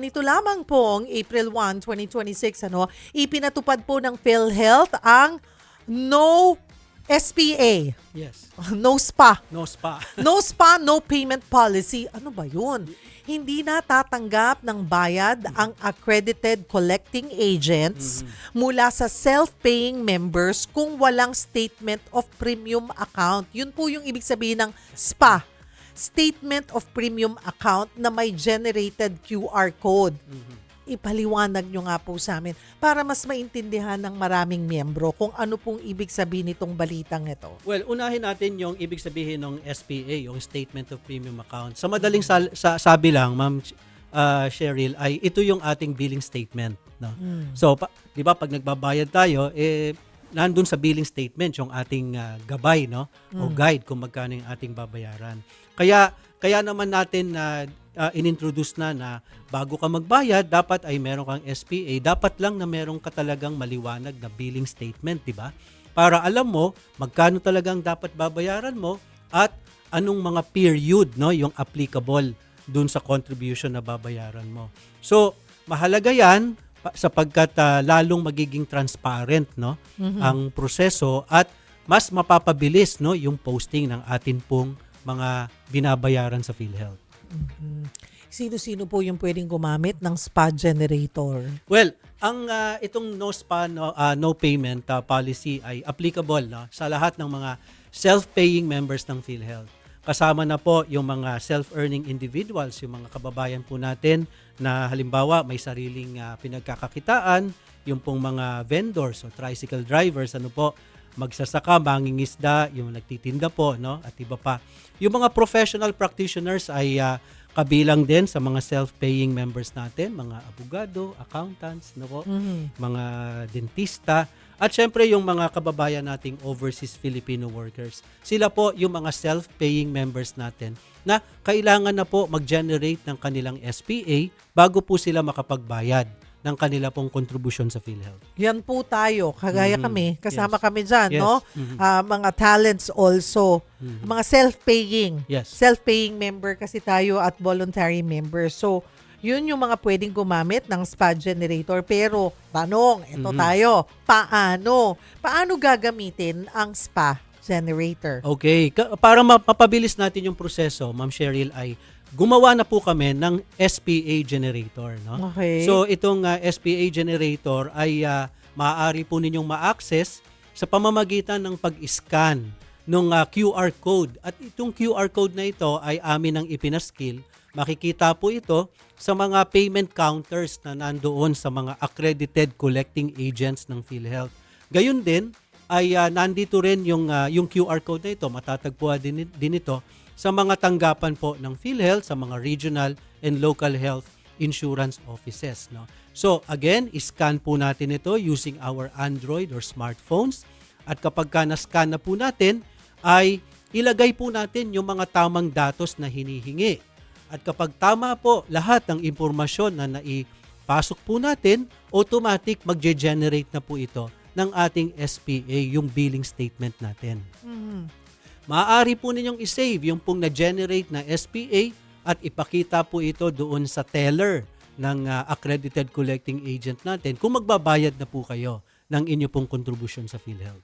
Nito lamang pong April 1, 2026, ipinatupad po ng PhilHealth ang no SPA, Yes. no SPA. No spa. No SPA, no payment policy. Ano ba yun? Hindi na tatanggap ng bayad ang accredited collecting agents mula sa self-paying members kung walang statement of premium account. Yun po yung ibig sabihin ng SPA. Statement of Premium Account na may generated QR code. Ipaliwanag nyo nga po sa amin para mas maintindihan ng maraming miyembro kung ano pong ibig sabihin nitong balitang ito. Well, unahin natin yung ibig sabihin ng SPA, yung Statement of Premium Account. Sa madaling sabi lang, Ma'am Cheryl, ay ito yung ating billing statement. No? So, di ba, pag nagbabayad tayo, nandun sa billing statement yung ating gabay, no? O guide kung magkano yung ating babayaran. Kaya naman natin inintroduce na bago ka magbayad, dapat ay meron kang SPA. Dapat lang na meron ka talagang maliwanag na billing statement, di ba? Para alam mo magkano talagang dapat babayaran mo at anong mga period, no, yung applicable dun sa contribution na babayaran mo. So, mahalaga yan sapagkat lalong magiging transparent, no, ang proseso at mas mapapabilis, no, yung posting ng atin pong mga binabayaran sa PhilHealth. Sino-sino po yung pwedeng gumamit ng SPA generator? Well, ang itong no spa no payment policy ay applicable, no, sa lahat ng mga self-paying members ng PhilHealth. Kasama na po yung mga self-earning individuals, yung mga kababayan po natin na halimbawa may sariling pinagkakakitaan, yung pong mga vendors o tricycle drivers, magsasaka, mangingisda, yung nagtitinda po, no, at iba pa. Yung mga professional practitioners ay kabilang din sa mga self-paying members natin, mga abogado, accountants, mga dentista, at syempre yung mga kababayan nating overseas Filipino workers. Sila po yung mga self-paying members natin na kailangan na po mag-generate ng kanilang SPA bago po sila makapagbayad ng kanila pong kontribusyon sa PhilHealth. Yan po tayo. Kagaya kami. Kasama Yes. kami dyan, Yes. no? Mga talents also. Mga self-paying. Yes. Self-paying member kasi tayo at voluntary member. So, yun yung mga pwedeng gumamit ng SPA generator. Pero, tanong, ito tayo. Paano? Paano gagamitin ang SPA generator? Okay. Para mapabilis natin yung proseso, Ma'am Cheryl, ay gumawa na po kami ng SPA generator, no? Okay. So itong SPA generator ay maaari po ninyong ma-access sa pamamagitan ng pag-scan ng QR code. At itong QR code na ito ay amin ang ipinaskill. Makikita po ito sa mga payment counters na nandoon sa mga accredited collecting agents ng PhilHealth. Gayun din ay nandito rin yung QR code na ito. Matatagpuan din ito sa mga tanggapan po ng PhilHealth, sa mga regional and local health insurance offices, no? So again, scan po natin ito using our Android or smartphones. At kapag na-scan na po natin, ay ilagay po natin yung mga tamang datos na hinihingi. At kapag tama po lahat ng impormasyon na naipasok po natin, automatic magge-generate na po ito ng ating SPA, yung billing statement natin. Maaari po ninyong isave yung pong na-generate na SPA at ipakita po ito doon sa teller ng accredited collecting agent natin kung magbabayad na po kayo ng inyo pong kontribusyon sa PhilHealth.